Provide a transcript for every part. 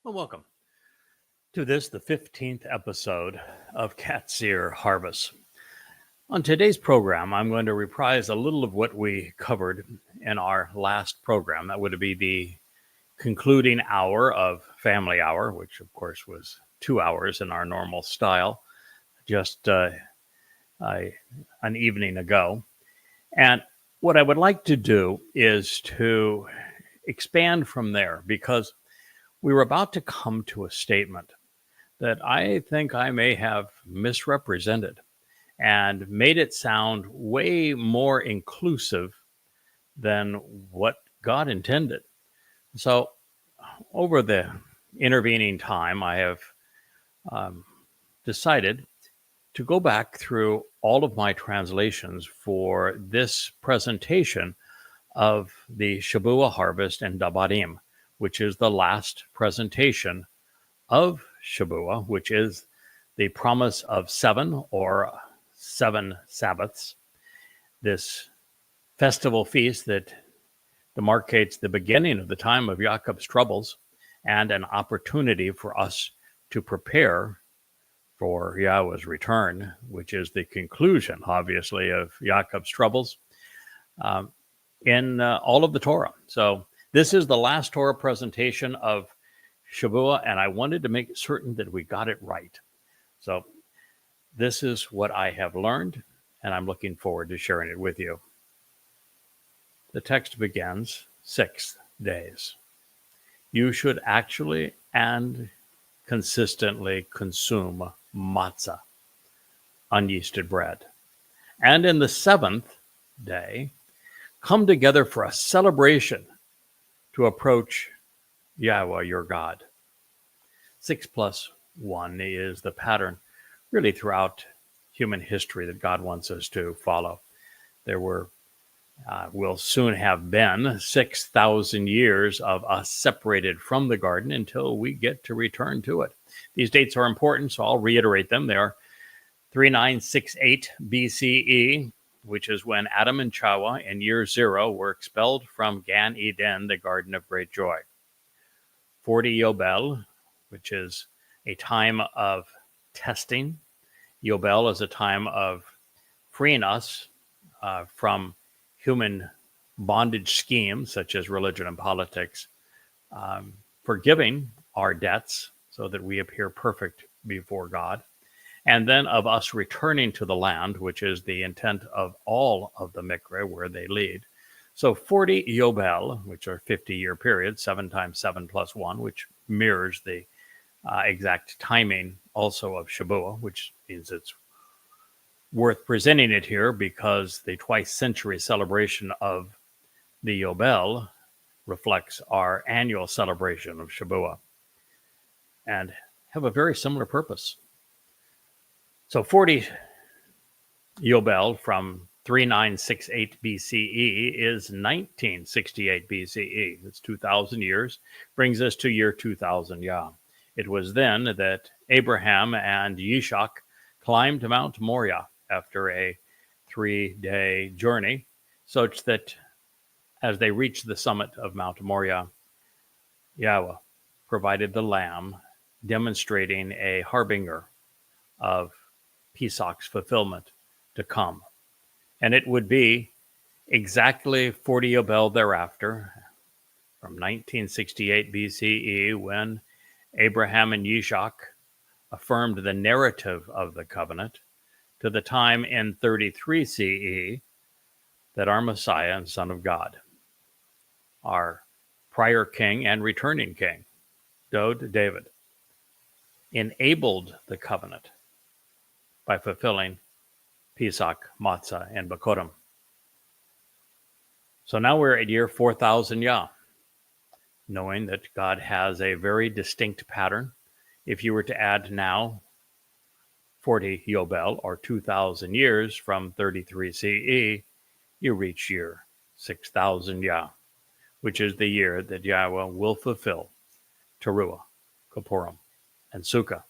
Well, welcome to this, the 15th episode of Qatsyr Harvest. On today's program, I'm going to reprise a little of what we covered in our last program. That would be the concluding hour of Family Hour, which of course was 2 hours in our normal style, just an evening ago. And what I would like to do is to expand from there, because we were about to come to a statement that I think I may have misrepresented and made it sound way more inclusive than what God intended. So over the intervening time, I have decided to go back through all of my translations for this presentation of the Shabuah harvest and Dabarim, which is the last presentation of Shabuah, which is the promise of 7 or 7 Sabbaths, this festival feast that demarcates the beginning of the time of Jacob's troubles and an opportunity for us to prepare for Yahweh's return, which is the conclusion, obviously, of Jacob's troubles in all of the Torah. So this is the last Torah presentation of Shabuah, and I wanted to make certain that we got it right. So this is what I have learned, and I'm looking forward to sharing it with you. The text begins, 6 days. You should actually and consistently consume matzah, unyeasted bread. And in the 7th day, come together for a celebration to approach Yahweh, your God. 6 plus 1 is the pattern really throughout human history that God wants us to follow. There will soon have been 6,000 years of us separated from the garden until we get to return to it. These dates are important, so I'll reiterate them. They are 3968 BCE, which is when Adam and Chawah in year 0 were expelled from Gan Eden, the Garden of Great Joy. 40 Yobel, which is a time of testing. Yobel is a time of freeing us from human bondage schemes such as religion and politics, forgiving our debts so that we appear perfect before God, and then of us returning to the land, which is the intent of all of the Mikra where they lead. So 40 Yobel, which are 50-year periods, 7 times 7 plus 1, which mirrors the exact timing also of Shabuah, which means it's worth presenting it here because the twice-century celebration of the Yobel reflects our annual celebration of Shabuah and have a very similar purpose. So 40 Yobel from 3968 BCE is 1968 BCE. It's 2,000 years, brings us to year 2000 Yah. It was then that Abraham and Yishak climbed Mount Moriah after a 3-day journey, such that as they reached the summit of Mount Moriah, Yahweh provided the lamb, demonstrating a harbinger of Pesach's fulfillment to come. And it would be exactly 40 Yobel thereafter, from 1968 BCE, when Abraham and Yishak affirmed the narrative of the covenant, to the time in 33 CE that our Messiah and Son of God, our prior king and returning king, David, enabled the covenant by fulfilling Pesach, Matzah, and Bakorim. So now we're at year 4000 Yah, knowing that God has a very distinct pattern. If you were to add now 40 Yobel, or 2,000 years from 33 CE, you reach year 6000 Yah, which is the year that Yahweh will fulfill Teruah, Kippurim, and Sukkah,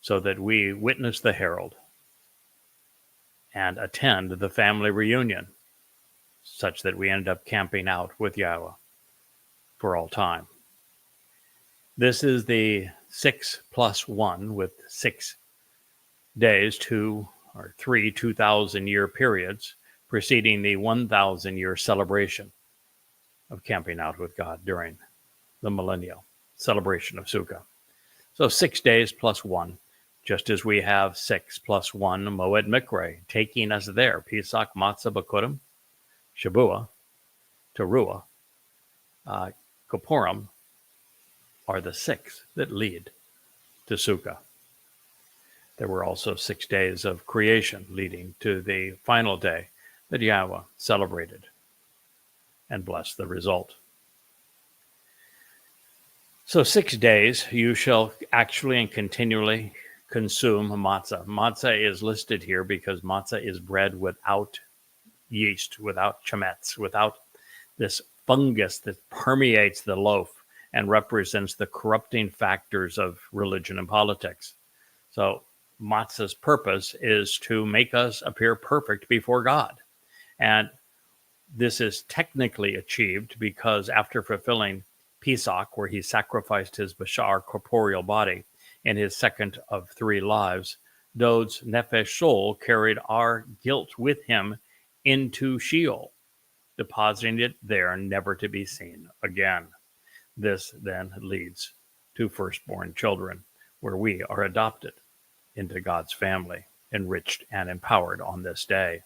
so that we witness the herald and attend the family reunion, such that we end up camping out with Yahweh for all time. This is the 6 plus 1 with 6 days, 2 or 3 2,000-year periods preceding the 1,000-year celebration of camping out with God during the millennial celebration of Sukkah. So 6 days plus 1, just as we have 6 plus 1 Moed Mikre, taking us there. Pesach, Matzah, Bakurim, Shabuah, Teruah, Kippurim are the 6 that lead to Sukkah. There were also 6 days of creation leading to the final day that Yahweh celebrated and blessed the result. So 6 days you shall actually and continually consume matzah. Matzah is listed here because matzah is bread without yeast, without chametz, without this fungus that permeates the loaf and represents the corrupting factors of religion and politics. So matzah's purpose is to make us appear perfect before God. And this is technically achieved because after fulfilling Pesach, where he sacrificed his bashar corporeal body in his second of 3 lives, Dod's nefesh soul carried our guilt with him into Sheol, depositing it there never to be seen again. This then leads to firstborn children, where we are adopted into God's family, enriched and empowered on this day.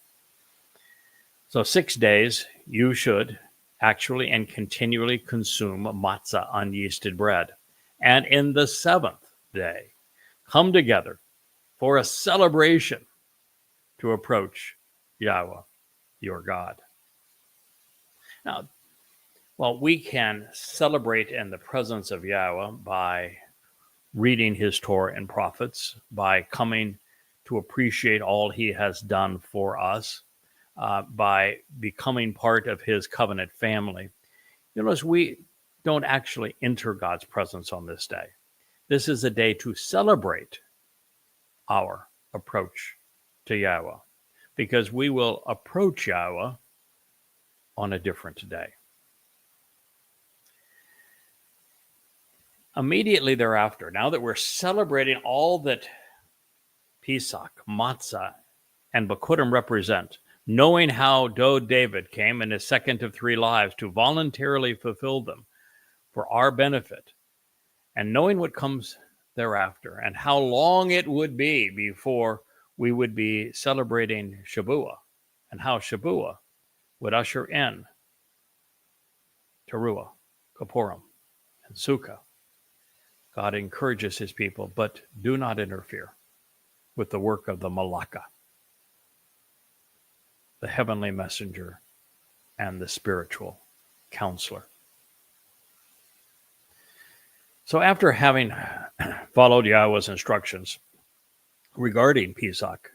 So 6 days you should actually and continually consume matzah, unyeasted bread. And in the 7th day, come together for a celebration to approach Yahweh, your God. Now, well, we can celebrate in the presence of Yahweh by reading his Torah and prophets, by coming to appreciate all he has done for us, by becoming part of his covenant family. You notice we don't actually enter God's presence on this day. This is a day to celebrate our approach to Yahweh, because we will approach Yahweh on a different day. Immediately thereafter, now that we're celebrating all that Pesach, Matzah, and Bakurim represent, knowing how Dod David came in his second of 3 lives to voluntarily fulfill them for our benefit, and knowing what comes thereafter and how long it would be before we would be celebrating Shabuah, and how Shabuah would usher in Teruah, Kippurim, and Sukkah, God encourages his people, but do not interfere with the work of the Malaka, the heavenly messenger and the spiritual counselor. So after having followed Yahweh's instructions regarding Pesach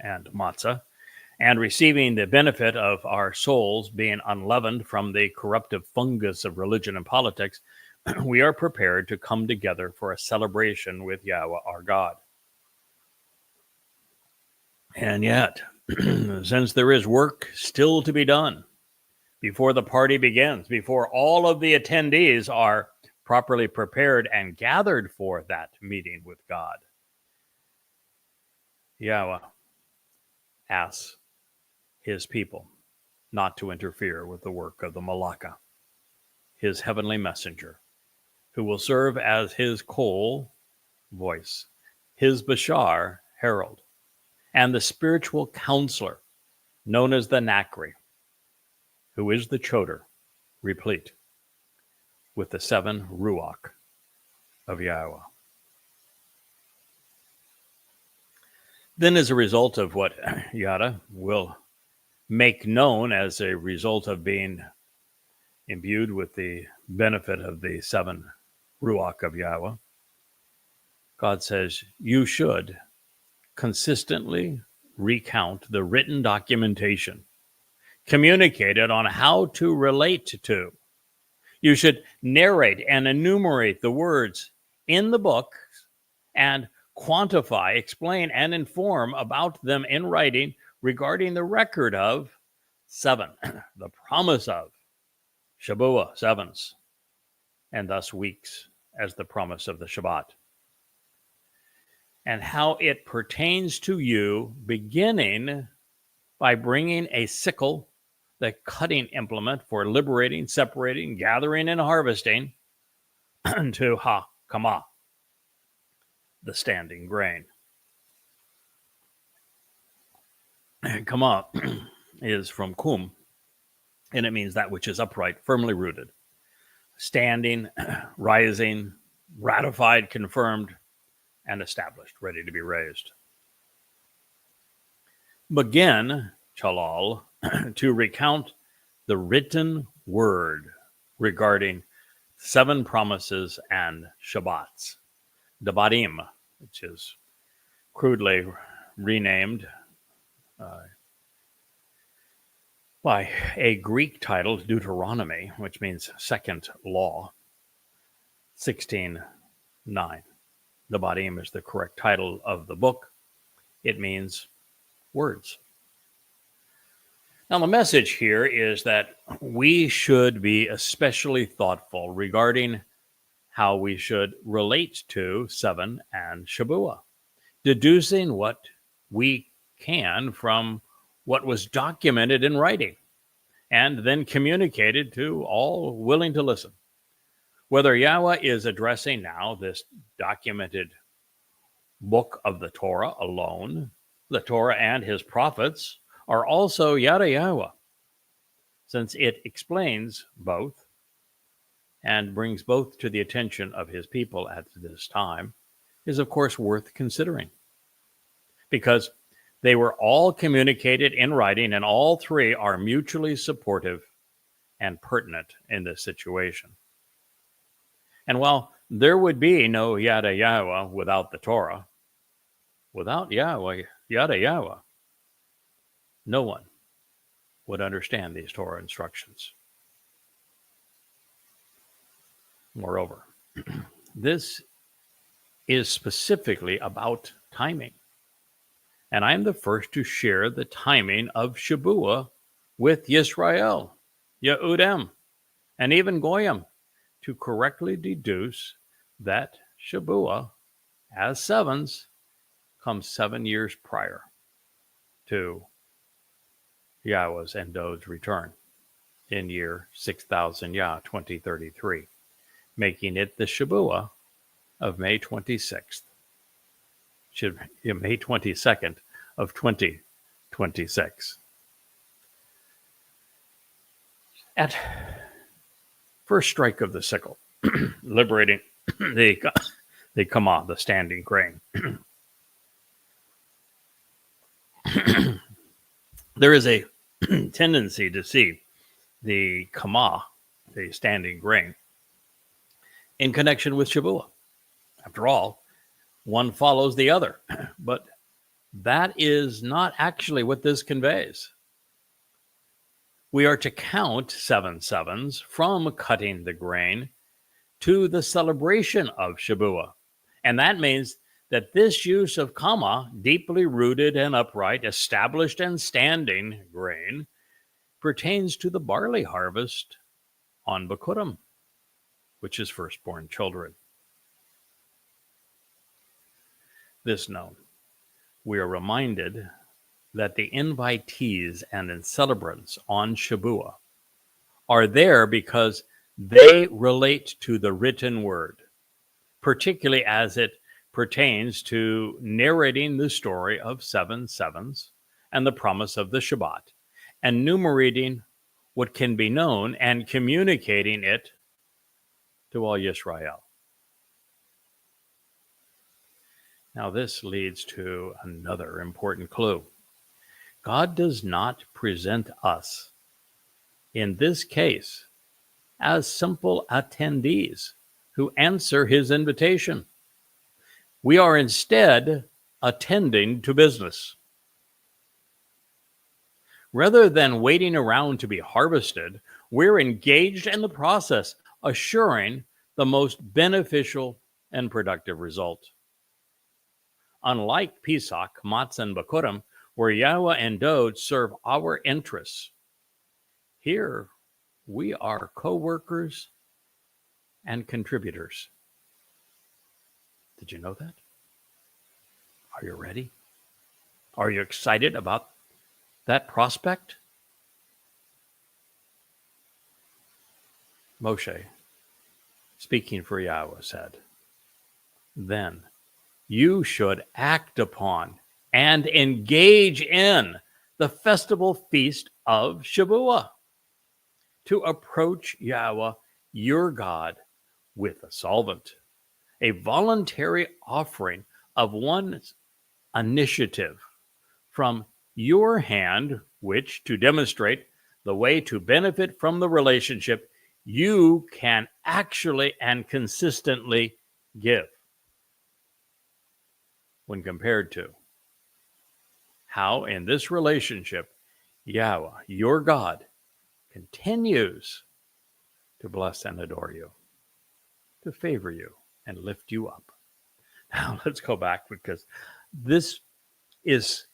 and Matzah, and receiving the benefit of our souls being unleavened from the corruptive fungus of religion and politics, we are prepared to come together for a celebration with Yahweh our God. And yet, since there is work still to be done before the party begins, before all of the attendees are properly prepared and gathered for that meeting with God, Yahweh asks his people not to interfere with the work of the Malaka, his heavenly messenger, who will serve as his Kol, voice, his Bashar, herald, and the spiritual counselor, known as the Nakri, who is the Choder, replete with the 7 Ruach of Yahweh. Then, as a result of what Yada will make known as a result of being imbued with the benefit of the 7 Ruach of Yahweh, God says, you should consistently recount the written documentation communicated on how to relate to. You should narrate and enumerate the words in the book and quantify, explain, and inform about them in writing regarding the record of 7, the promise of Shabuah, 7s, and thus weeks as the promise of the Shabbat, and how it pertains to you, beginning by bringing a sickle, the cutting implement for liberating, separating, gathering, and harvesting, to ha-kamah, the standing grain. Kamah is from kum, and it means that which is upright, firmly rooted, standing, rising, ratified, confirmed, and established, ready to be raised. Begin, Chalal, to recount the written word regarding 7 promises and Shabbats. Devarim, which is crudely renamed by a Greek title, Deuteronomy, which means second law, 16:9. Devarim is the correct title of the book. It means words. Now, the message here is that we should be especially thoughtful regarding how we should relate to 7 and Shabuah, deducing what we can from what was documented in writing and then communicated to all willing to listen. Whether Yahweh is addressing now this documented book of the Torah alone, the Torah and his prophets are also Yada Yahowah, since it explains both and brings both to the attention of his people at this time, is of course worth considering, because they were all communicated in writing, and all 3 are mutually supportive and pertinent in this situation. And while there would be no Yada Yahowah without the Torah, without Yahweh, Yada Yahowah, no one would understand these Torah instructions. Moreover, this is specifically about timing. And I'm the first to share the timing of Shabuah with Yisrael, Yehudim, and even Goyim, to correctly deduce that Shabuah, as 7s, comes 7 years prior to Yahweh's and Dod's return in year 6000 Yah 2033, making it the Shabuah of May 26th. May 22nd of 2026. At first strike of the sickle, liberating the kamah, the standing grain, there is a tendency to see the kamah, the standing grain, in connection with Shabuah. After all, one follows the other, but that is not actually what this conveys. We are to count 7 7s from cutting the grain to the celebration of Shabuah. And that means that this use of kamah, deeply rooted and upright, established and standing grain, pertains to the barley harvest on Bikurim, which is firstborn children. This known, we are reminded that the invitees and celebrants on Shabuah are there because they relate to the written word, particularly as it pertains to narrating the story of 7 7s and the promise of the Shabbat, and enumerating what can be known and communicating it to all Yisrael. Now, this leads to another important clue. God does not present us, in this case, as simple attendees who answer his invitation. We are instead attending to business. Rather than waiting around to be harvested, we're engaged in the process, assuring the most beneficial and productive result. Unlike Pesach, Matzah, and Bikurim, where Yahweh and Dod serve our interests, here we are co-workers and contributors Did you know that? Are you ready? Are you excited about that prospect? Moshe, speaking for Yahweh, said, "Then you should act upon and engage in the festival feast of Shavuot, to approach Yahweh, your God, with a solvent, a voluntary offering of one's initiative from your hand, which, to demonstrate the way to benefit from the relationship, you can actually and consistently give, when compared to how in this relationship Yahweh, your God, continues to bless and adore you, to favor you and lift you up." Now let's go back, because this is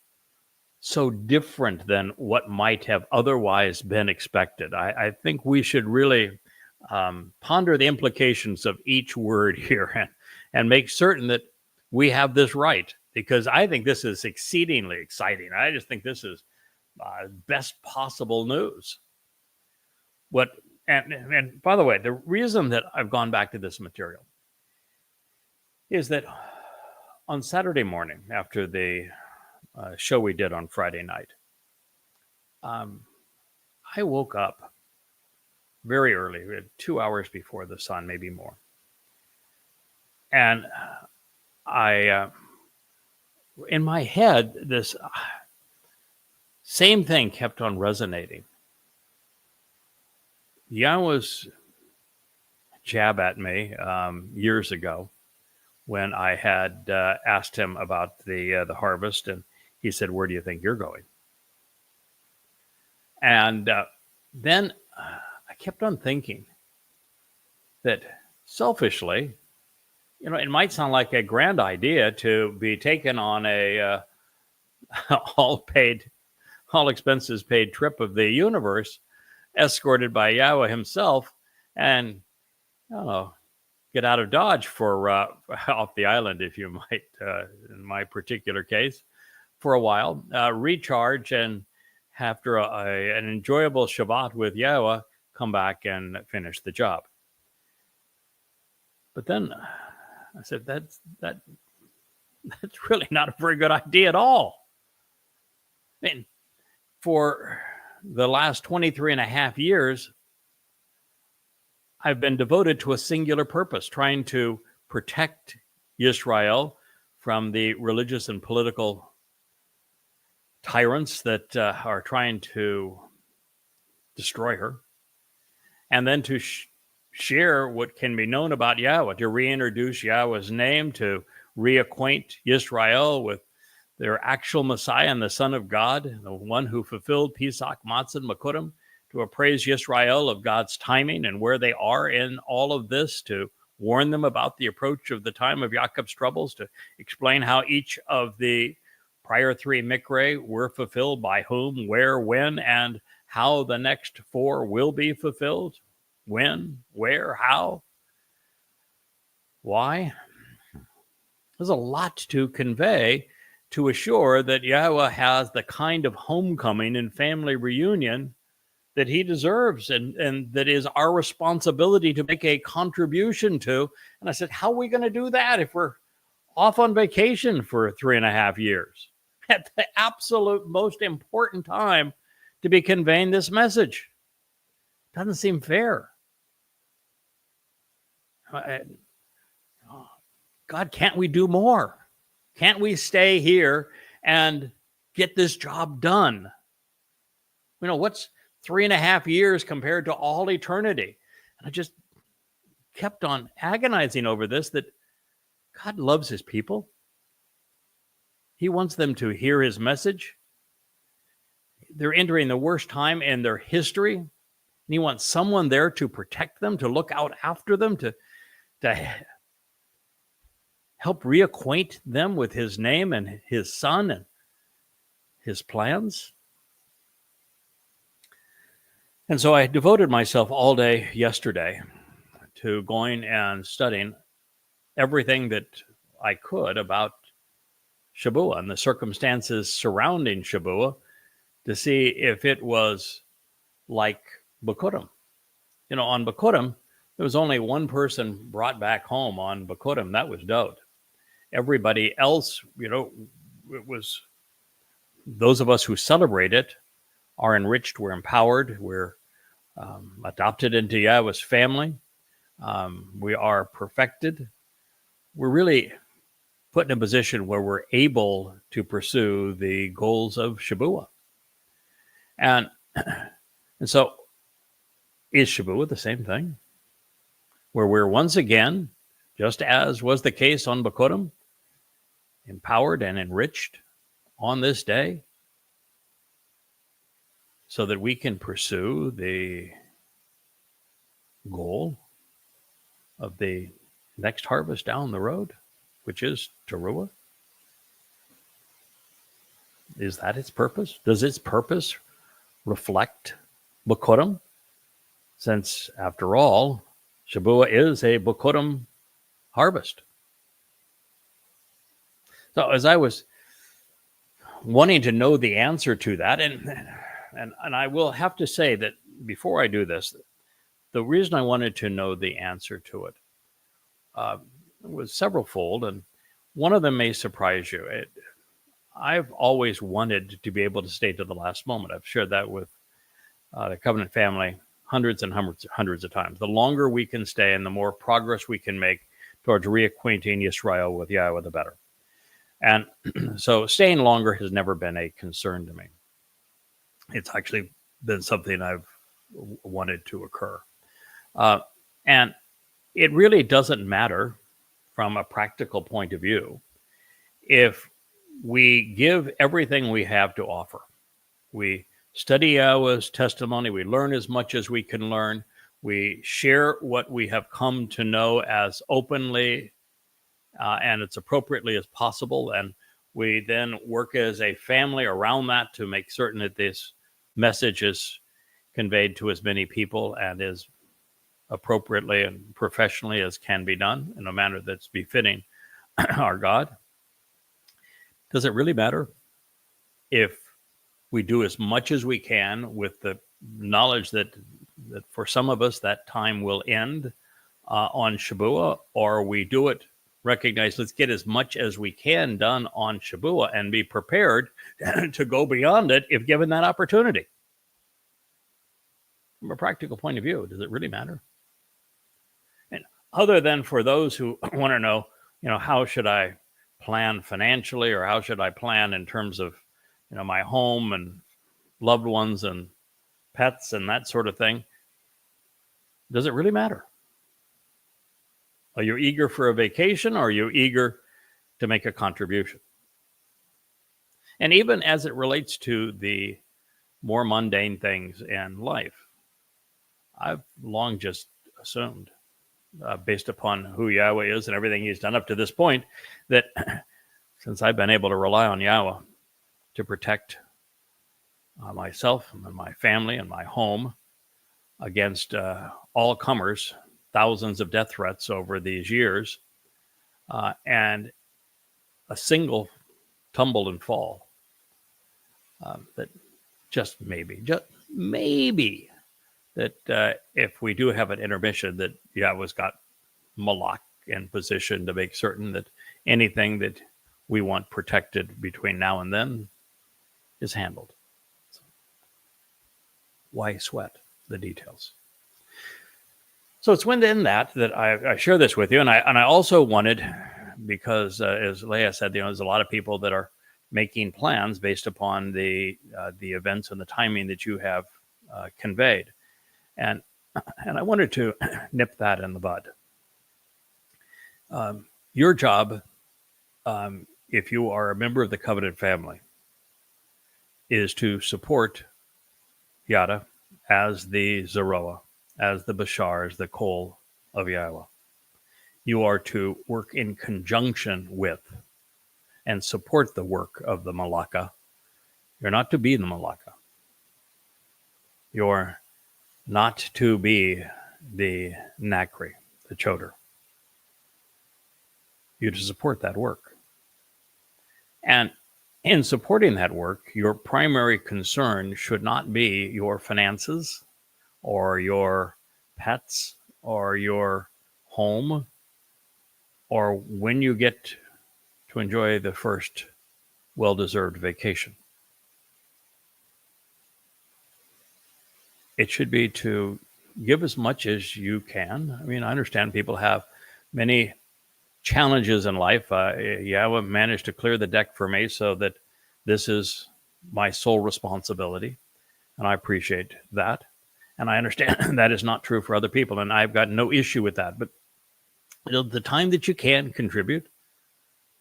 so different than what might have otherwise been expected. I think we should really ponder the implications of each word here and make certain that we have this right, because I think this is exceedingly exciting. I just think this is best possible news. And by the way, the reason that I've gone back to this material is that on Saturday morning, after the show we did on Friday night, I woke up very early, 2 hours before the sun, maybe more. And I, in my head, this same thing kept on resonating. Yahweh's jab at me years ago, when I had asked him about the harvest, and he said, "Where do you think you're going?" And then I kept on thinking that selfishly, it might sound like a grand idea to be taken on a all expenses paid trip of the universe, escorted by Yahweh himself, and I don't know, get out of Dodge for off the island, if you might, in my particular case, for a while, recharge, and after an enjoyable Shabbat with Yahweh, come back and finish the job. But then I said, that's really not a very good idea at all. I mean, for the last 23 and a half years, I've been devoted to a singular purpose, trying to protect Israel from the religious and political tyrants that are trying to destroy her, and then to share what can be known about Yahweh, to reintroduce Yahweh's name, to reacquaint Israel with their actual Messiah and the Son of God, the one who fulfilled Pesach, Matzah, and Makurim, to appraise Israel of God's timing and where they are in all of this, to warn them about the approach of the time of Yaakov's troubles, to explain how each of the prior 3 Mikre were fulfilled, by whom, where, when, and how the next 4 will be fulfilled. When, where, how, why. There's a lot to convey to assure that Yahweh has the kind of homecoming and family reunion that he deserves, and that is our responsibility to make a contribution to. And I said, how are we going to do that if we're off on vacation for 3.5 years at the absolute most important time to be conveying this message? Doesn't seem fair. God, can't we do more? Can't we stay here and get this job done? What's 3.5 years compared to all eternity? And I just kept on agonizing over this, that God loves his people. He wants them to hear his message. They're entering the worst time in their history, and he wants someone there to protect them, to look out after them, to help reacquaint them with his name and his Son and his plans. And so I devoted myself all day yesterday to going and studying everything that I could about Shabuah and the circumstances surrounding Shabuah to see if it was like Bikurim. On Bikurim, there was only one person brought back home on Bikurim. That was Dowd. Everybody else, it was those of us who celebrate it are enriched, we're empowered, we're adopted into Yahweh's family. We are perfected. We're really put in a position where we're able to pursue the goals of Shabuah. And so is Shabuah the same thing? Where we're once again, just as was the case on Bikurim, empowered and enriched on this day so that we can pursue the goal of the next harvest down the road, which is Teruah? Is that its purpose? Does its purpose reflect Bikurim? Since, after all, Shabuah is a Bikurim harvest. So as I was wanting to know the answer to that, and I will have to say that before I do this, the reason I wanted to know the answer to it was severalfold, and one of them may surprise you. I've always wanted to be able to stay to the last moment. I've shared that with the Covenant family hundreds and hundreds of times. The longer we can stay and the more progress we can make towards reacquainting Yisrael with Yahweh, the better. And so staying longer has never been a concern to me. It's actually been something I've wanted to occur. And it really doesn't matter from a practical point of view if we give everything we have to offer. We study Yahweh's testimony. We learn as much as we can learn. We share what we have come to know as openly and as appropriately as possible. And we then work as a family around that to make certain that this message is conveyed to as many people and as appropriately and professionally as can be done in a manner that's befitting our God. Does it really matter if we do as much as we can with the knowledge that for some of us that time will end on Shabuah, or we do it, recognize, let's get as much as we can done on Shabuah and be prepared to go beyond it if given that opportunity? From a practical point of view, does it really matter? And other than for those who want to know, how should I plan financially, or how should I plan in terms of, my home and loved ones and pets and that sort of thing, does it really matter? Are you eager for a vacation, or are you eager to make a contribution? And even as it relates to the more mundane things in life, I've long just assumed, based upon who Yahweh is and everything he's done up to this point, that since I've been able to rely on Yahweh to protect myself and my family and my home against all comers, thousands of death threats over these years, and a single tumble and fall, that just maybe, that if we do have an intermission, that Yahweh's got Malak in position to make certain that anything that we want protected between now and then is handled. So why sweat the details? So it's within that I share this with you, and I also wanted, because as Leah said, there's a lot of people that are making plans based upon the events and the timing that you have conveyed, and I wanted to nip that in the bud. Your job, if you are a member of the Covenant family, is to support Yada as the Zeroah, as the Bashar, as the Kol of Yahweh. You are to work in conjunction with and support the work of the Malaka. You're not to be the Malaka. You're not to be the Nakri, the Choder. you to support that work. And in supporting that work, your primary concern should not be your finances or your pets or your home or when you get to enjoy the first well-deserved vacation. It should be to give as much as you can. I mean, I understand people have many challenges in life. Yahowah managed to clear the deck for me so that this is my sole responsibility, and I appreciate that. And I understand that is not true for other people, and I've got no issue with that. But the time that you can contribute,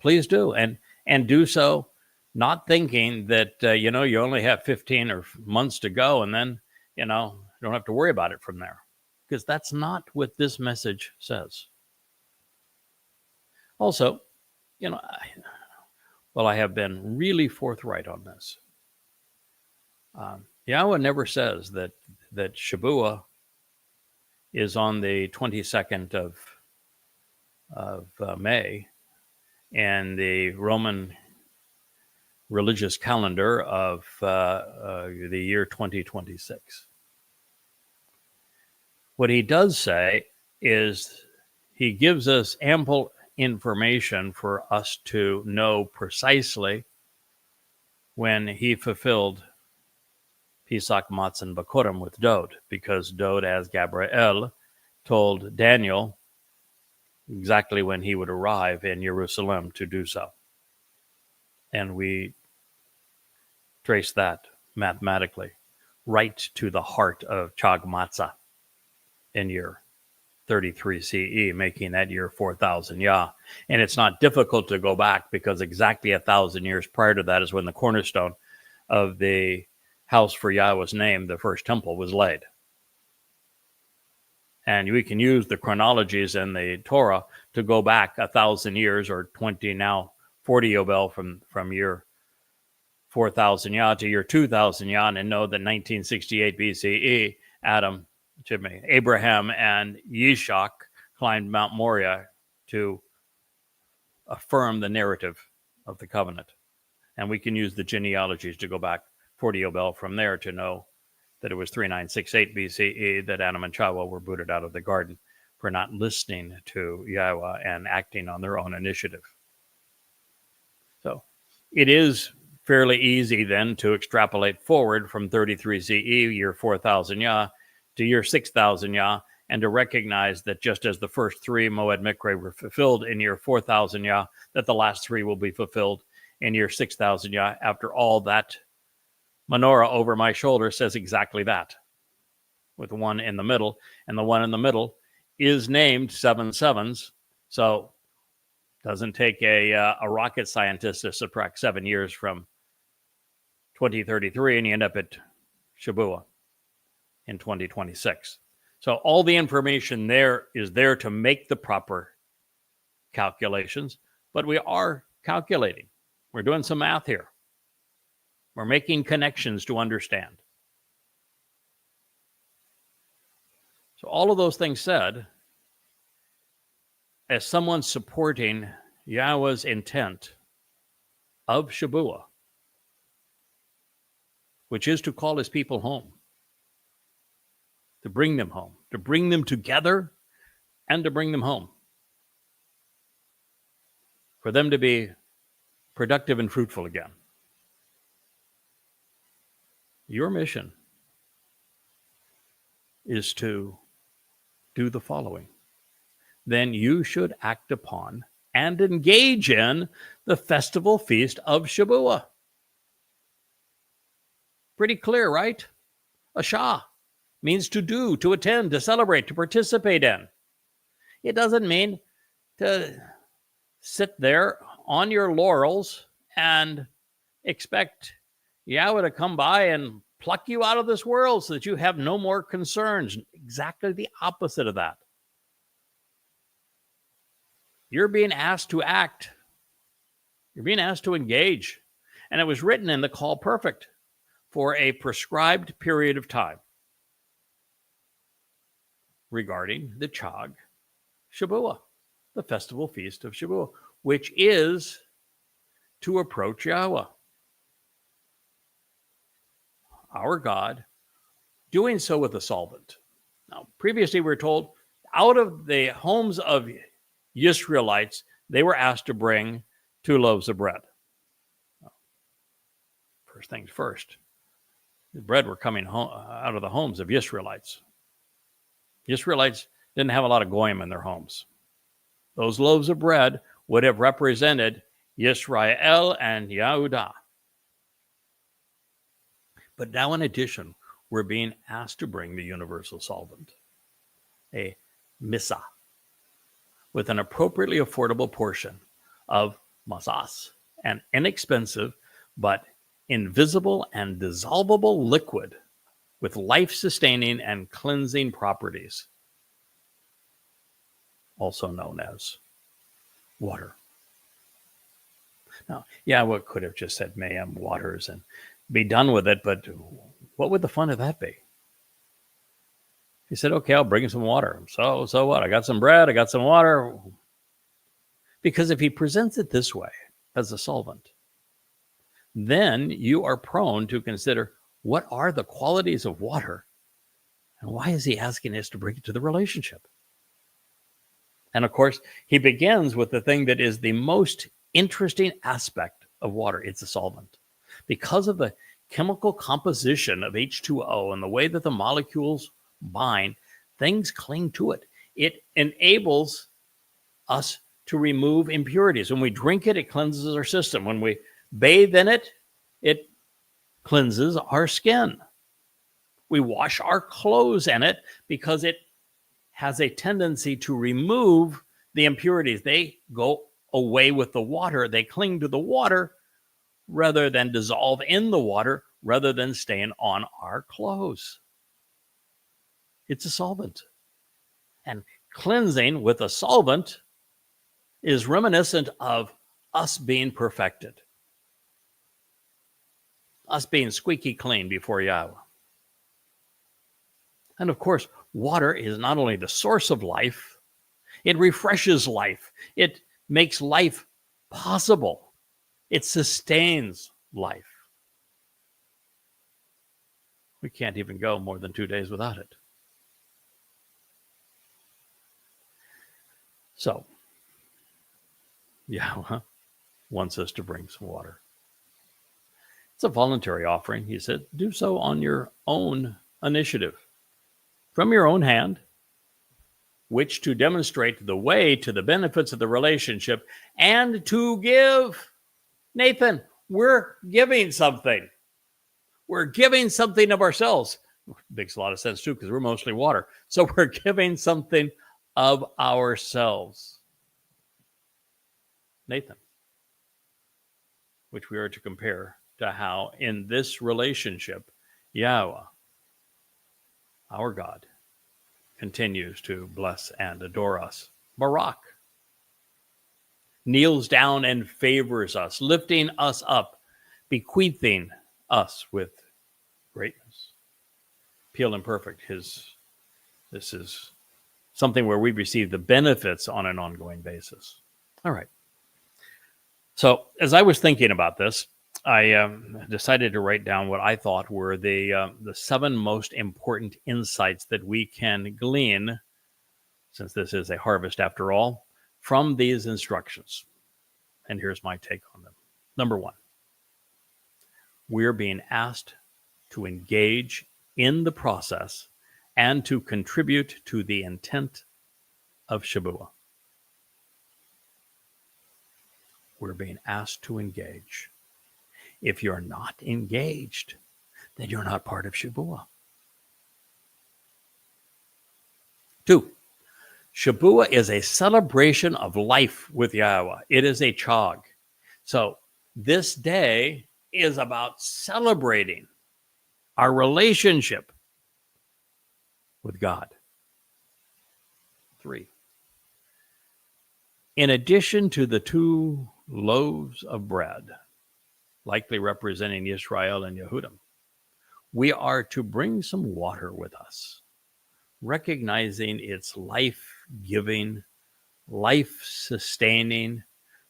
please do, and do so not thinking that you only have 15 or months to go, and then you don't have to worry about it from there, because that's not what this message says. Also, I have been really forthright on this. Yahowah never says that Shabuah is on the 22nd of May, and the Roman religious calendar of the year 2026. What he does say is he gives us ample information for us to know precisely when he fulfilled Pesach, Matzah, and Bakurim with Dod, because Dod, as Gabriel, told Daniel exactly when he would arrive in Jerusalem to do so. And we trace that mathematically right to the heart of Chag Matzah in year 33 CE, making that year 4000 Yah. And it's not difficult to go back, because exactly 1,000 years prior to that is when the cornerstone of the house for Yahweh's name, the first temple, was laid. And we can use the chronologies in the Torah to go back 1,000 years, or 20 now 40 Yobel, from year 4000 Yah to year 2000 Yah, and know that 1968 BCE, Abraham and Yishak climbed Mount Moriah to affirm the narrative of the covenant. And we can use the genealogies to go back 40 Yobel from there to know that it was 3968 BCE that Adam and Chava were booted out of the garden for not listening to Yahowah and acting on their own initiative. So it is fairly easy then to extrapolate forward from 33 CE, year 4000 Yah, to year 6000 Yah, and to recognize that just as the first three Moed Mikre were fulfilled in year 4000 Yah, that the last three will be fulfilled in year 6000 Yah. After all, that menorah over my shoulder says exactly that, with one in the middle, and the one in the middle is named 7 sevens. So it doesn't take a rocket scientist to subtract 7 years from 2033, and you end up at Shabuah in 2026. So all the information there is there to make the proper calculations, but we are calculating. We're doing some math here. We're making connections to understand. So all of those things said, as someone supporting Yahowah's intent of Shabuah, which is to call his people home, to bring them home, to bring them together, and to bring them home, for them to be productive and fruitful again. Your mission is to do the following. Then you should act upon and engage in the festival feast of Shabuah. Pretty clear, right? Ashah means to do, to attend, to celebrate, to participate in. It doesn't mean to sit there on your laurels and expect Yahowah to come by and pluck you out of this world so that you have no more concerns. Exactly the opposite of that. You're being asked to act. You're being asked to engage. And it was written in the Call Perfect for a prescribed period of time regarding the Chag Shabuah, the festival feast of Shabuah. which is to approach Yahweh, our God, doing so with a solvent. Now, previously we were told out of the homes of Israelites, they were asked to bring 2 loaves of bread. First things first, the bread were coming out of the homes of Israelites. Israelites didn't have a lot of goyim in their homes. Those loaves of bread would have represented Yisrael and Yehudah. But now, in addition, we're being asked to bring the universal solvent, a misa, with an appropriately affordable portion of masas, an inexpensive but invisible and dissolvable liquid with life-sustaining and cleansing properties, also known as water. Now, Yahweh could have just said mayhem waters and be done with it, but what would the fun of that be? He said, okay, I'll bring you some water. So what? I got some bread, I got some water. Because if he presents it this way, as a solvent, then you are prone to consider, what are the qualities of water? And why is he asking us to bring it to the relationship? And of course, he begins with the thing that is the most interesting aspect of water. It's a solvent. Because of the chemical composition of H2O and the way that the molecules bind, things cling to it. It enables us to remove impurities. When we drink it, it cleanses our system. When we bathe in it, it cleanses our skin. We wash our clothes in it because it has a tendency to remove the impurities. They go away with the water. They cling to the water rather than dissolve in the water, rather than staying on our clothes. It's a solvent. And cleansing with a solvent is reminiscent of us being perfected, us being squeaky clean before Yahweh. And of course, water is not only the source of life, it refreshes life. It makes life possible. It sustains life. We can't even go more than 2 days without it. So, Yahweh wants us to bring some water. It's a voluntary offering, he said. Do so on your own initiative, from your own hand, which to demonstrate the way to the benefits of the relationship and to give. Nathan, we're giving something. We're giving something of ourselves. Makes a lot of sense too, because we're mostly water. So we're giving something of ourselves. Nathan, which we are to compare to how in this relationship, Yahweh, our God, continues to bless and adore us. Barak kneels down and favors us, lifting us up, bequeathing us with greatness. Pure and perfect. This is something where we receive the benefits on an ongoing basis. All right. So as I was thinking about this, I decided to write down what I thought were the 7 most important insights that we can glean, since this is a harvest after all, from these instructions. And here's my take on them. Number 1, we're being asked to engage in the process and to contribute to the intent of Shabuah. We're being asked to engage. If you're not engaged, then you're not part of Shabuah. 2, Shabuah is a celebration of life with Yahweh. It is a chag. So this day is about celebrating our relationship with God. 3, in addition to the 2 loaves of bread, likely representing Yisrael and Yehudim, we are to bring some water with us, recognizing its life-giving, life-sustaining,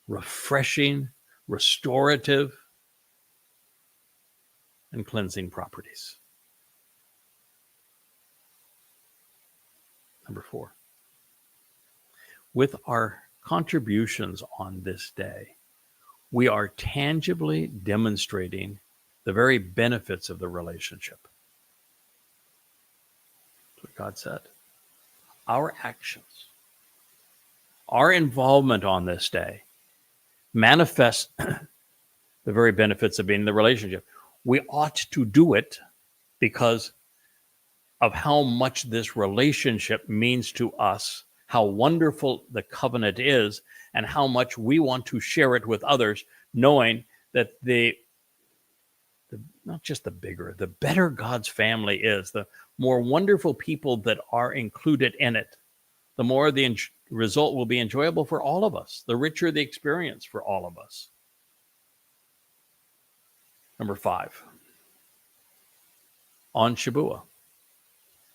refreshing, restorative, and cleansing properties. Number 4, with our contributions on this day, we are tangibly demonstrating the very benefits of the relationship. That's what God said. Our actions, our involvement on this day manifests the very benefits of being in the relationship. We ought to do it because of how much this relationship means to us, how wonderful the covenant is, and how much we want to share it with others, knowing that the not just the bigger, the better God's family is, the more wonderful people that are included in it, the more the result will be enjoyable for all of us, the richer the experience for all of us. Number 5, on Shabuah,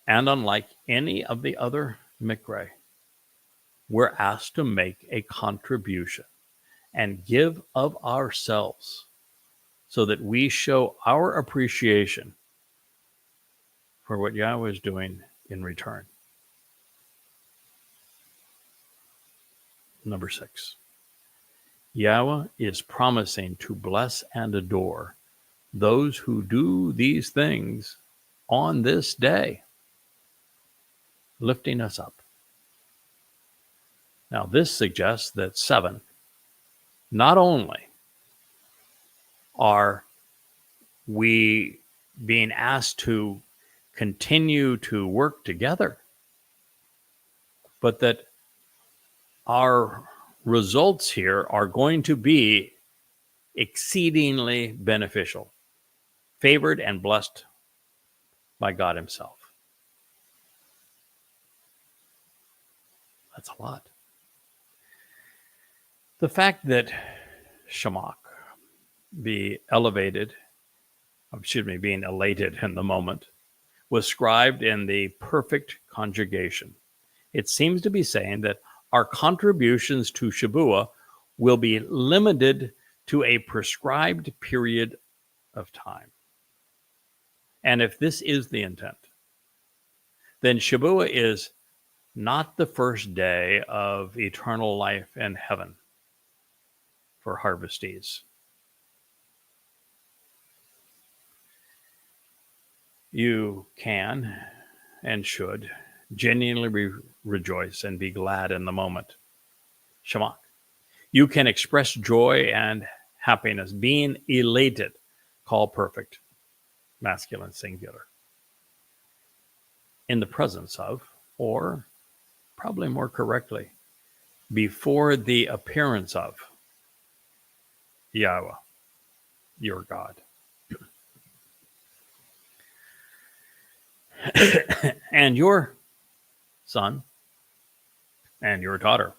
and unlike any of the other Mikre, we're asked to make a contribution and give of ourselves so that we show our appreciation for what Yahweh is doing in return. Number 6, Yahweh is promising to bless and adore those who do these things on this day, lifting us up. Now, this suggests that 7, not only are we being asked to continue to work together, but that our results here are going to be exceedingly beneficial, favored and blessed by God himself. That's a lot. The fact that Shamak being elated in the moment, was scribed in the perfect conjugation. It seems to be saying that our contributions to Shabuah will be limited to a prescribed period of time. And if this is the intent, then Shabuah is not the first day of eternal life in heaven for harvestees. You can and should genuinely rejoice and be glad in the moment. Shamak. You can express joy and happiness, being elated, call perfect, masculine singular, in the presence of, or probably more correctly, before the appearance of Yahweh, your God. And your son and your daughter.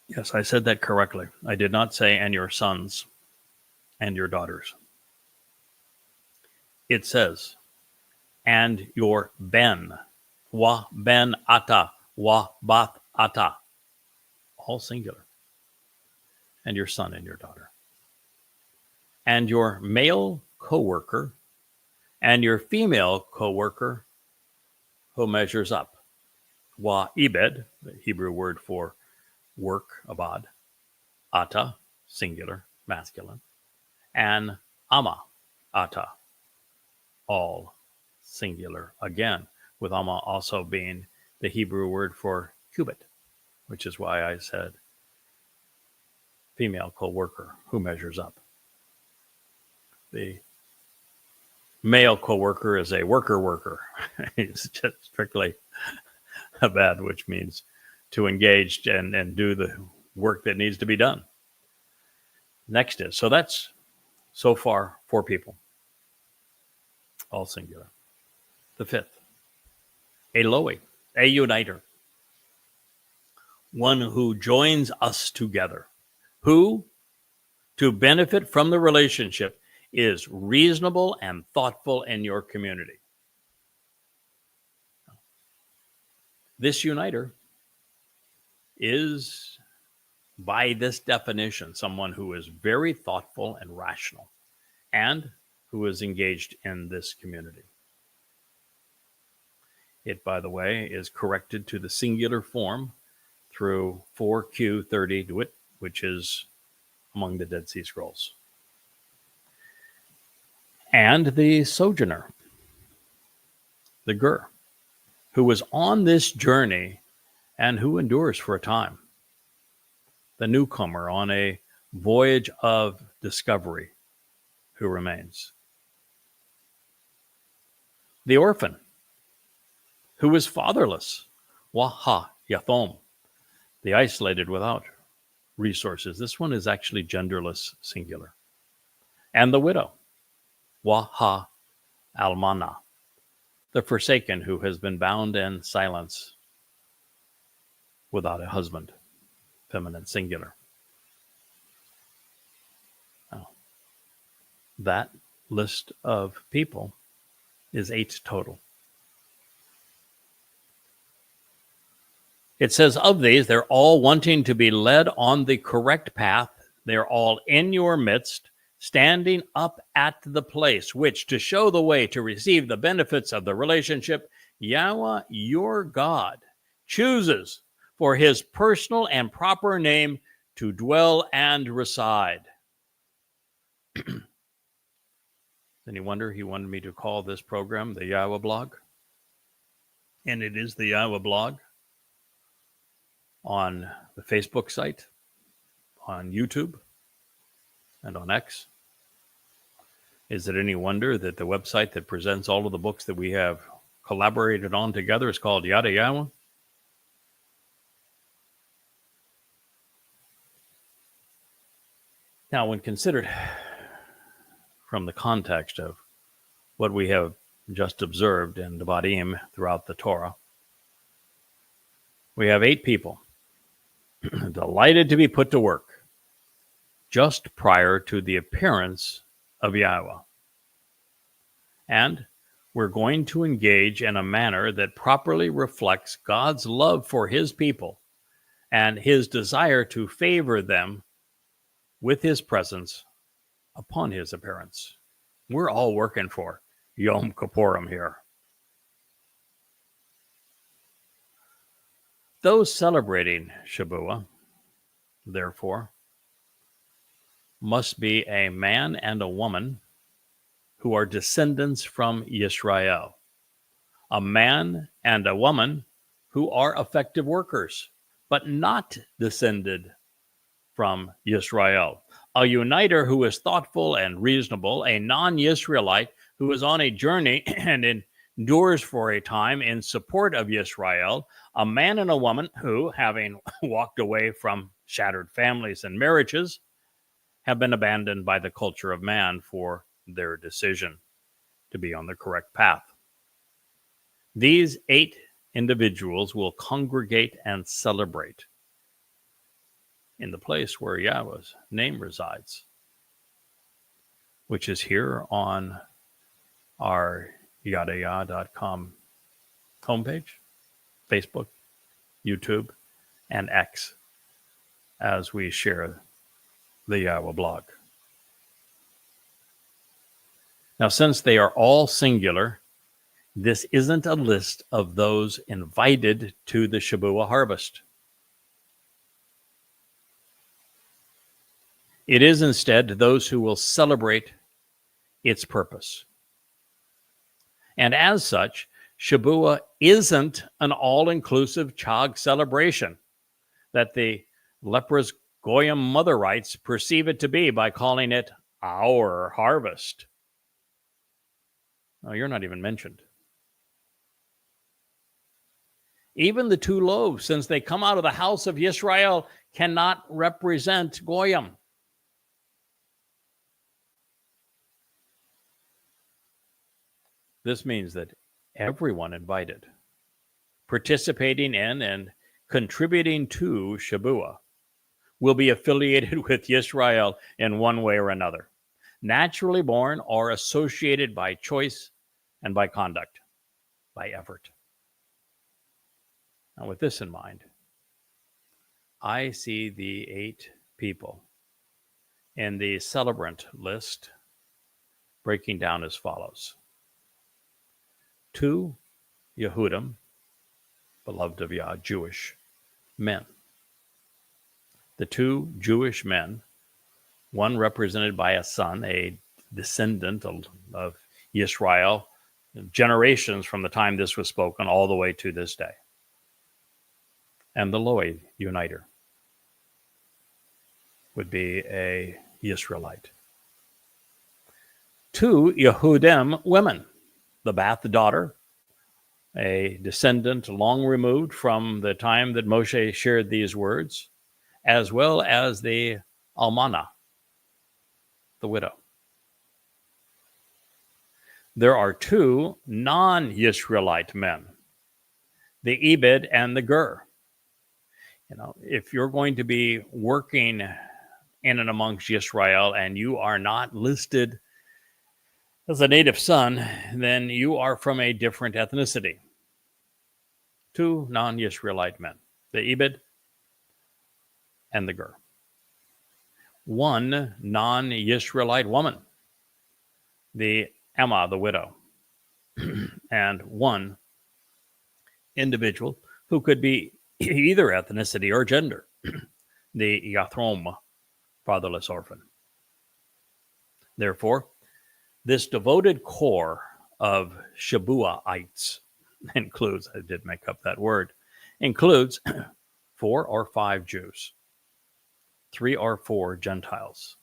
Yes, I said that correctly. I did not say and your sons and your daughters. It says, and your ben, wa ben ata, wa bath ata, all singular, and your son and your daughter. And your male co-worker and your female co-worker who measures up. Wa ibed, the Hebrew word for work, abad, ata, singular, masculine, and ama, ata, all singular again, with ama also being the Hebrew word for cubit, which is why I said female co-worker who measures up. The male co-worker is a worker. It's just strictly abad, which means to engage and do the work that needs to be done. Next is, so that's so far 4 people, all singular. The 5th, a Loey, a uniter, one who joins us together, who, to benefit from the relationship, is reasonable and thoughtful in your community. This uniter is, by this definition, someone who is very thoughtful and rational and who is engaged in this community. It, by the way, is corrected to the singular form through 4Q30, which is among the Dead Sea Scrolls. And the sojourner, the ger, who was on this journey and who endures for a time. The newcomer on a voyage of discovery who remains. The orphan, who is fatherless, YAHOWah Yahowah, the isolated without resources. This one is actually genderless, singular. And the widow, YAHOWah Almanah, the forsaken who has been bound in silence without a husband, feminine, singular. Now, that list of people is 8 total. It says, of these, they're all wanting to be led on the correct path. They're all in your midst, standing up at the place which, to show the way to receive the benefits of the relationship, Yahweh, your God, chooses for his personal and proper name to dwell and reside. Any wonder he wanted me to call this program the YAHOWAH blog? And it is the YAHOWAH blog on the Facebook site, on YouTube, and on X. Is it any wonder that the website that presents all of the books that we have collaborated on together is called Yada Yahowah? Now, when considered from the context of what we have just observed in Devarim throughout the Torah, we have 8 people delighted to be put to work just prior to the appearance of Yahweh. And we're going to engage in a manner that properly reflects God's love for his people and his desire to favor them with his presence upon his appearance. We're all working for Yom Kippurim here. Those celebrating Shabuah, therefore, must be a man and a woman who are descendants from Yisrael, a man and a woman who are effective workers, but not descended from Yisrael, a uniter who is thoughtful and reasonable, a non-Yisraelite who is on a journey and endures for a time in support of Yisrael, a man and a woman who, having walked away from shattered families and marriages, have been abandoned by the culture of man for their decision to be on the correct path. These 8 individuals will congregate and celebrate in the place where Yahweh's name resides, which is here on our YadaYah.com homepage, Facebook, YouTube, and X, as we share the YAHOWAH blog. Now, since they are all singular, this isn't a list of those invited to the Shabuah harvest. It is instead those who will celebrate its purpose. And as such, Shabuah isn't an all-inclusive Chag celebration that the leprous Goyim Motherites perceive it to be by calling it our harvest. No, you're not even mentioned. Even the 2 loaves, since they come out of the house of Yisrael, cannot represent Goyim. This means that everyone invited, participating in and contributing to Shabuah, will be affiliated with Yisrael in one way or another, naturally born or associated by choice and by conduct, by effort. Now, with this in mind, I see the 8 people in the celebrant list breaking down as follows. 2 Yehudim, beloved of Yah, Jewish men. The 2 Jewish men, one represented by a son, a descendant of Yisrael, generations from the time this was spoken all the way to this day. And the Loy uniter would be a Yisraelite. 2 Yehudim women, the Bath daughter, a descendant long removed from the time that Moshe shared these words, as well as the Almana, the widow. There are 2 non-Yisraelite men, the Ebed and the Ger. If you're going to be working in and amongst Yisrael and you are not listed as a native son, then you are from a different ethnicity. 2 non-Yisraelite men, the Ebed and the Ger. 1 non-Yisraelite woman, the Emma, the widow, and 1 individual who could be either ethnicity or gender, the Yathrom, fatherless orphan. Therefore, this devoted core of Shabuaites includes, I did make up that word, includes 4 or 5 Jews, 3 or 4 Gentiles,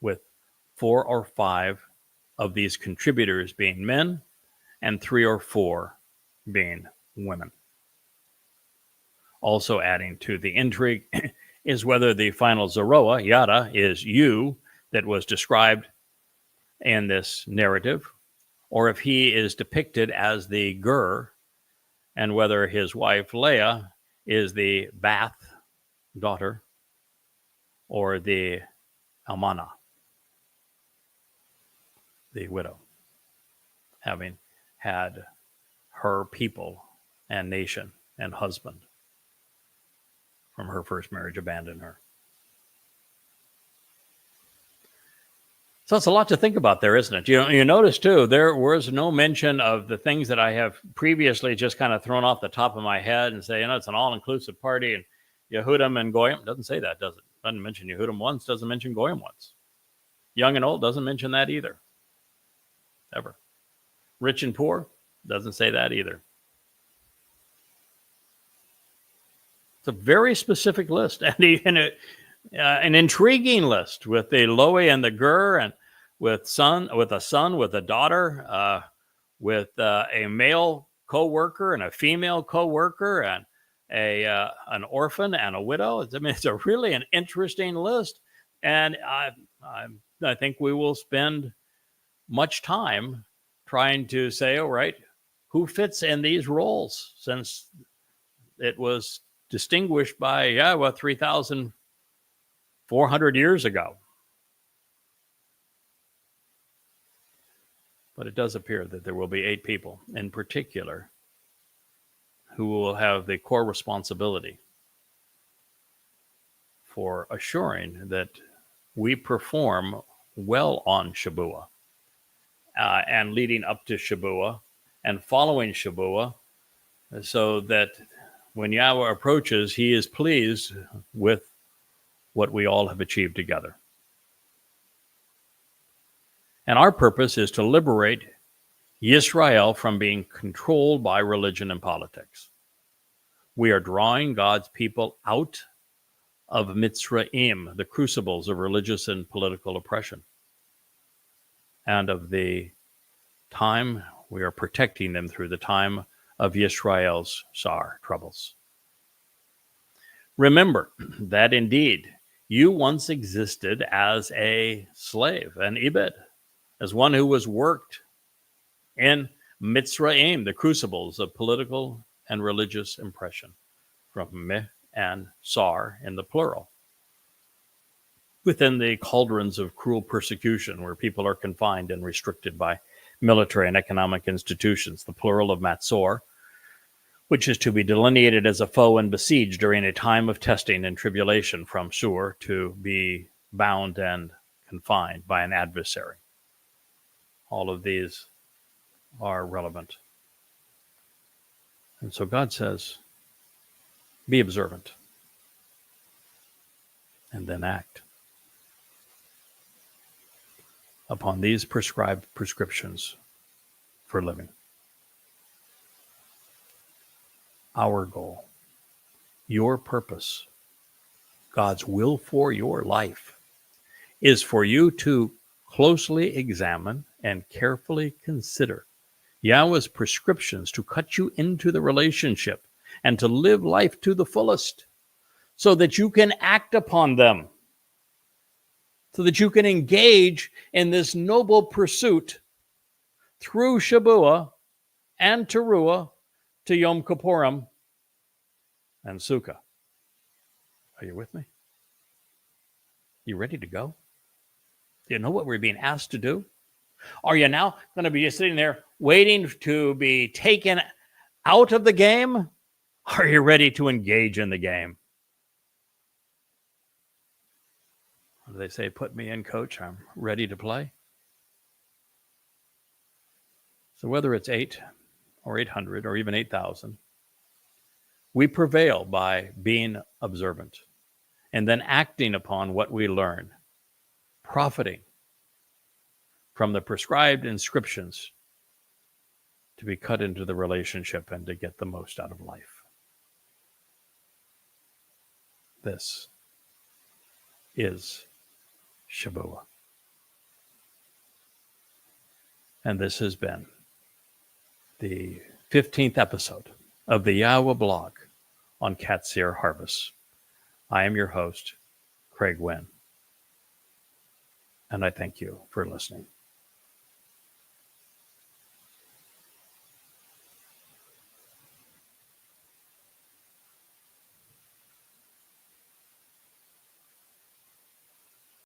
with 4 or 5 of these contributors being men and 3 or 4 being women. Also adding to the intrigue is whether the final Zeroah, Yada, is you that was described in this narrative, or if he is depicted as the Ger, and whether his wife Leah is the Bath daughter or the Almana, the widow, having had her people and nation and husband from her first marriage abandon her. So it's a lot to think about there, isn't it? You notice, too, there was no mention of the things that I have previously just kind of thrown off the top of my head and say, it's an all-inclusive party, and Yehudim and Goyim. Doesn't say that, does it? Doesn't mention Yehudim once, doesn't mention Goyim once. Young and old doesn't mention that either. Ever. Rich and poor doesn't say that either. It's a very specific list, and an intriguing list with the Loe and the Ger, and with a son, with a daughter, with a male co-worker and a female co-worker, and an orphan and a widow. It's a really an interesting list, and I think we will spend much time trying to say, all right, who fits in these roles, since it was distinguished by YAHOWAH 3,400 years ago. But it does appear that there will be 8 people in particular who will have the core responsibility for assuring that we perform well on Shabuah, and leading up to Shabuah and following Shabuah, so that when YAHOWAH approaches, he is pleased with what we all have achieved together. And our purpose is to liberate Yisrael from being controlled by religion and politics. We are drawing God's people out of Mitzrayim, the crucibles of religious and political oppression. And of the time, we are protecting them through the time of Yisrael's Sar troubles. Remember that indeed you once existed as a slave, an Ebed, as one who was worked in Mitzrayim, the crucibles of political and religious oppression, from Meh and Sar in the plural, within the cauldrons of cruel persecution where people are confined and restricted by military and economic institutions, the plural of Matzor, which is to be delineated as a foe and besieged during a time of testing and tribulation, from Shur, to be bound and confined by an adversary. All of these are relevant. And so God says, be observant, and then act upon these prescribed prescriptions for living. Our goal, your purpose, God's will for your life, is for you to closely examine and carefully consider Yahweh's prescriptions to cut you into the relationship and to live life to the fullest, so that you can act upon them, so that you can engage in this noble pursuit through Shabuah and Teruah to Yom Kippurim and Sukkah. Are you with me? You ready to go? Do you know what we're being asked to do? Are you now going to be just sitting there waiting to be taken out of the game? Are you ready to engage in the game? What do they say? Put me in, coach. I'm ready to play. So whether it's 8 or 800 or even 8,000, we prevail by being observant and then acting upon what we learn, profiting from the prescribed inscriptions to be cut into the relationship and to get the most out of life. This is Shabuah. And this has been the 15th episode of the YAHOWAH blog on Qatsyr harvests. I am your host, Craig Winn, and I thank you for listening.